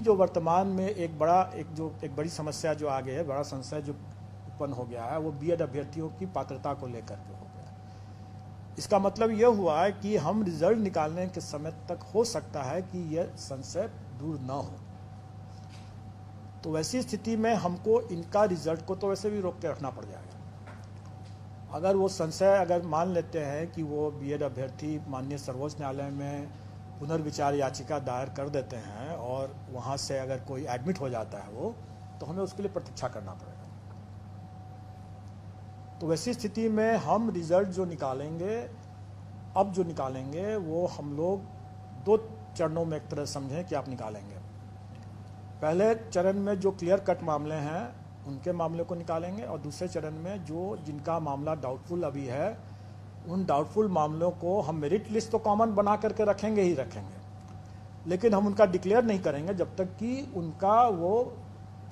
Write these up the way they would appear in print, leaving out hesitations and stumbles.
जो वर्तमान में एक बड़ी समस्या जो आगे है, बड़ा संशय जो उत्पन्न हो गया है, वो बीएड अभ्यर्थियों की पात्रता को लेकर के हो गया। इसका मतलब यह हुआ है कि हम रिजल्ट निकालने के समय तक हो सकता है कि यह संशय दूर न हो। तो वैसी स्थिति में हमको इनका रिजल्ट को तो वैसे भी रोक के रखना पड़ जाएगा। अगर वो संशय अगर मान लेते हैं कि वो बीएड अभ्यर्थी माननीय सर्वोच्च न्यायालय में पुनर्विचार याचिका दायर कर देते हैं और वहाँ से अगर कोई एडमिट हो जाता है वो, तो हमें उसके लिए प्रतीक्षा करना पड़ेगा। तो वैसी स्थिति में हम रिजल्ट जो निकालेंगे, अब जो निकालेंगे वो हम लोग 2 चरणों में एक तरह समझें कि आप निकालेंगे। पहले चरण में जो क्लियर कट मामले हैं उनके मामले को निकालेंगे, और दूसरे चरण में जिनका मामला डाउटफुल अभी है, उन डाउटफुल मामलों को हम मेरिट लिस्ट तो कॉमन बना करके रखेंगे ही रखेंगे, लेकिन हम उनका डिक्लेयर नहीं करेंगे जब तक कि उनका वो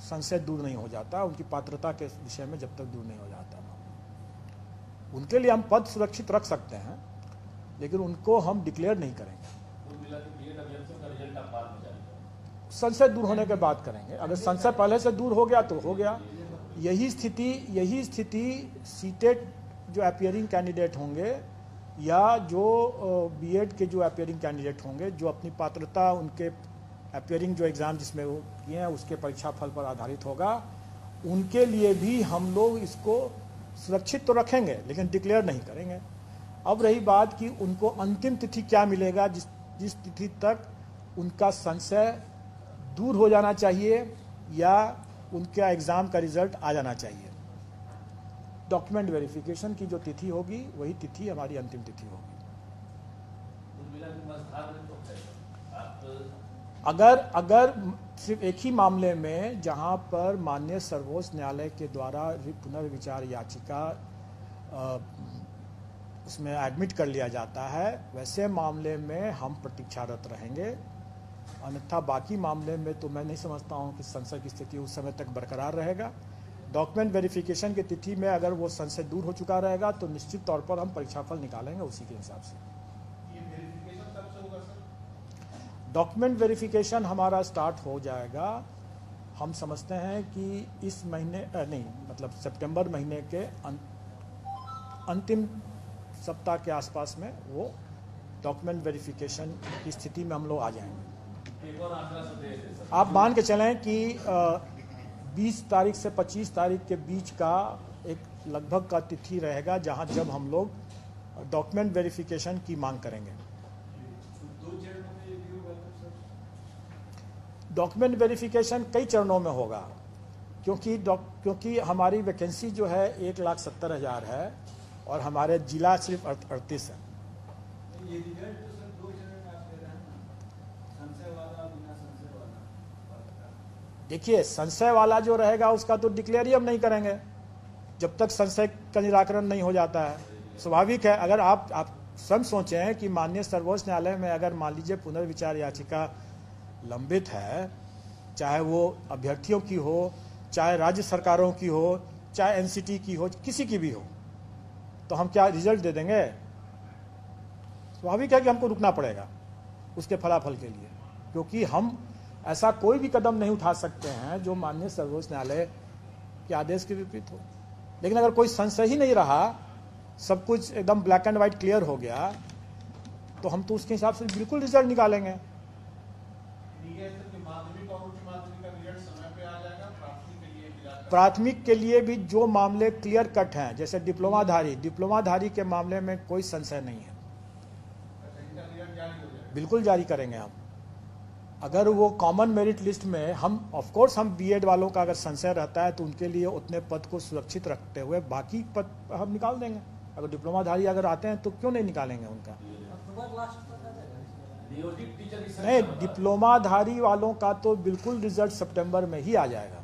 संशय दूर नहीं हो जाता, उनकी पात्रता के विषय में जब तक दूर नहीं हो जाता। उनके लिए हम पद सुरक्षित रख सकते हैं, लेकिन उनको हम डिक्लेयर नहीं करेंगे। संशय दूर होने के बाद करेंगे। अगर संशय पहले से दूर हो गया तो हो गया। यही स्थिति सीटेट जो अपीयरिंग कैंडिडेट होंगे या जो बीएड के जो अपीयरिंग कैंडिडेट होंगे, जो अपनी पात्रता उनके अपीयरिंग जो एग्ज़ाम जिसमें वो किए हैं उसके परीक्षा फल पर आधारित होगा, उनके लिए भी हम लोग इसको सुरक्षित तो रखेंगे लेकिन डिक्लेयर नहीं करेंगे। अब रही बात कि उनको अंतिम तिथि क्या मिलेगा, जिस तिथि तक उनका संशय दूर हो जाना चाहिए या उनका एग्ज़ाम का रिजल्ट आ जाना चाहिए। डॉक्यूमेंट वेरिफिकेशन की जो तिथि होगी वही तिथि हमारी अंतिम तिथि होगी। अगर सिर्फ एक ही मामले में जहां पर माननीय सर्वोच्च न्यायालय के द्वारा पुनर्विचार याचिका उसमें एडमिट कर लिया जाता है, वैसे मामले में हम प्रतीक्षारत रहेंगे। अन्यथा बाकी मामले में तो मैं नहीं समझता हूं कि संशय की स्थिति उस समय तक बरकरार रहेगा। डॉक्यूमेंट वेरिफिकेशन की तिथि में अगर वो संशय दूर हो चुका रहेगा तो निश्चित तौर पर हम परीक्षाफल निकालेंगे उसी के हिसाब से। ये वेरिफिकेशन कब से होगा सर? डॉक्यूमेंट वेरिफिकेशन हमारा स्टार्ट हो जाएगा, हम समझते हैं कि इस महीने मतलब सितंबर महीने के अंतिम सप्ताह के आसपास में वो डॉक्यूमेंट वेरिफिकेशन की स्थिति में हम लोग आ जाएंगे। आप मान के चलें कि 20 तारीख से 25 तारीख के बीच का एक लगभग का तिथि रहेगा जब हम लोग डॉक्यूमेंट वेरिफिकेशन की मांग करेंगे। डॉक्यूमेंट वेरिफिकेशन कई चरणों में होगा, क्योंकि हमारी वैकेंसी जो है 1,70,000 है और हमारे जिला सिर्फ 38 है। देखिए, संशय वाला जो रहेगा उसका तो डिक्लेयर ही हम नहीं करेंगे जब तक संशय का निराकरण नहीं हो जाता है। स्वाभाविक है, अगर आप स्वयं सोचें कि माननीय सर्वोच्च न्यायालय में अगर मान लीजिए पुनर्विचार याचिका लंबित है, चाहे वो अभ्यर्थियों की हो, चाहे राज्य सरकारों की हो, चाहे एनसीटी की हो, किसी की भी हो, तो हम क्या रिजल्ट दे देंगे? स्वाभाविक है कि हमको रुकना पड़ेगा उसके फलाफल के लिए, क्योंकि हम ऐसा कोई भी कदम नहीं उठा सकते हैं जो माननीय सर्वोच्च न्यायालय के आदेश के विपरीत हो। लेकिन अगर कोई संशय ही नहीं रहा, सब कुछ एकदम ब्लैक एंड व्हाइट क्लियर हो गया, तो हम तो उसके हिसाब से बिल्कुल रिजल्ट निकालेंगे। प्राथमिक के लिए भी जो मामले क्लियर कट हैं, जैसे डिप्लोमाधारी के मामले में कोई संशय नहीं है, बिल्कुल जारी करेंगे हम। अगर वो कॉमन मेरिट लिस्ट में ऑफ कोर्स हम बीएड वालों का अगर संशय रहता है तो उनके लिए उतने पद को सुरक्षित रखते हुए बाकी पद हम निकाल देंगे। अगर डिप्लोमाधारी अगर आते हैं तो क्यों नहीं निकालेंगे उनका? नहीं, डिप्लोमाधारी वालों का तो बिल्कुल रिजल्ट सितंबर में ही आ जाएगा।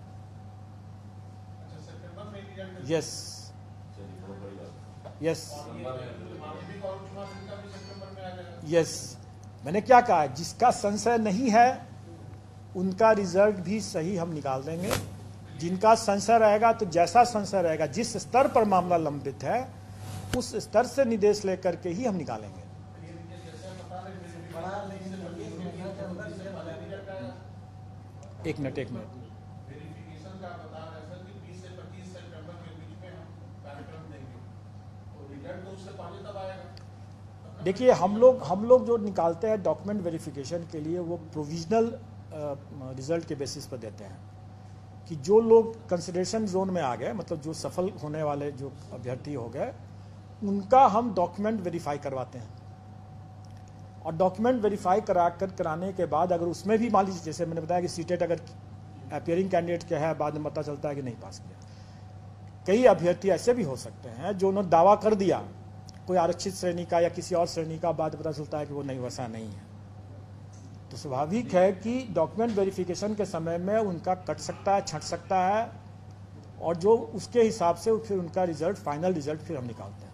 यस, मैंने क्या कहा, जिसका संशय नहीं है उनका रिजल्ट भी सही हम निकाल देंगे। जिनका संशय रहेगा तो जैसा संशय रहेगा, जिस स्तर पर मामला लंबित है उस स्तर से निर्देश लेकर के ही हम निकालेंगे। एक मिनट वेरिफिकेशन का बता रहे हैं सर कि 20 से 25 सितंबर के बीच में हम कार्यक्रम देंगे, तो रिजल्ट तो उससे पहले तब आएगा। देखिए, हम लोग जो निकालते हैं डॉक्यूमेंट वेरिफिकेशन के लिए, वो प्रोविजनल रिजल्ट के बेसिस पर देते हैं कि जो लोग कंसिडरेशन जोन में आ गए, मतलब जो सफल होने वाले जो अभ्यर्थी हो गए, उनका हम डॉक्यूमेंट वेरीफाई करवाते हैं। और डॉक्यूमेंट वेरीफाई कराने के बाद अगर उसमें भी मान लीजिए, जैसे मैंने बताया कि सीटेट अगर अपीयरिंग कैंडिडेट क्या है, बाद में पता चलता है कि नहीं पास किया। कई अभ्यर्थी ऐसे भी हो सकते हैं जो उन्होंने दावा कर दिया कोई आरक्षित श्रेणी का या किसी और श्रेणी का, बाद पता चलता है कि वो नहीं, वैसा नहीं है। तो स्वाभाविक है कि डॉक्यूमेंट वेरिफिकेशन के समय में उनका कट सकता है, छंट सकता है, और जो उसके हिसाब से फिर उनका रिजल्ट, फाइनल रिजल्ट फिर हम निकालते हैं।